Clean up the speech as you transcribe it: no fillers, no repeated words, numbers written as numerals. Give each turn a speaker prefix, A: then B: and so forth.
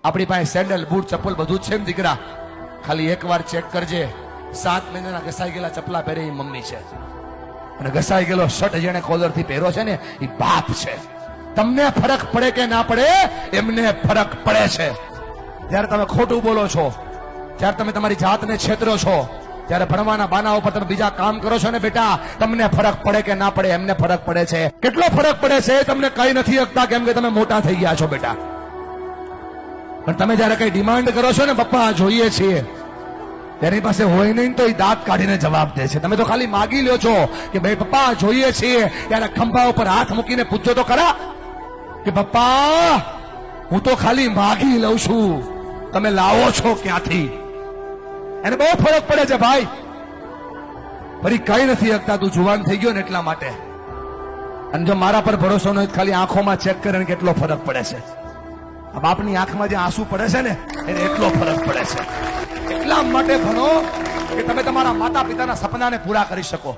A: આપણી પાસે sandal boot ચપ્પલ બધું જ છે ને દીકરા, ખાલી એકવાર ચેક કરજે, 7 મહિનાના ઘસાઈ ગયેલા ચપ્પલા પહેરે એ મમ્મી છે, અને ઘસાઈ ગયેલો શર્ટ જેને કોલર થી પહેરો છે ને એ બાપ છે. તમને ફરક પડે કે ના પડે, એમને ફરક પડે છે. જયારે તમે ખોટું બોલો છો, જયારે તમે તમારી જાતને છેતરો છો, ત્યારે ભણવાના બાના ઉપર તમે બીજા કામ કરો છો ને બેટા, તમને ફરક પડે કે ના પડે, એમને ફરક પડે છે. કેટલો ફરક પડે છે તમને કઈ નથી શકતા, કેમ કે તમે મોટા થઈ ગયા છો બેટા. પણ તમે જયારે કઈ ડિમાન્ડ કરો છો ને, પપ્પા જોઈએ છીએ, તેની પાસે હોય નહીં તો એ દાંત કાઢીને જવાબ દે છે. તમે તો ખાલી માગી લ્યો છો કે ભાઈ પપ્પા જોઈએ છીએ, ત્યારે ખંભા ઉપર હાથ મૂકીને પૂછજો તો ખરા કે પપ્પા હું તો ખાલી માગી લઉં છું, તમે લાવો છો ક્યાંથી? એને બહુ ફરક પડે છે ભાઈ. ફરી કઈ નથી શકતા, તું જુવાન થઈ ગયો ને એટલા માટે. અને જો મારા પર ભરોસો નહીં, ખાલી આંખોમાં ચેક કરે ને કેટલો ફરક પડે છે. આ બાપની આંખમાં જે આંસુ પડે છે ને, એને એટલો ફરક પડે છે. એટલા માટે ભણો કે તમે તમારા માતા પિતાના સપનાને પૂરા કરી શકો.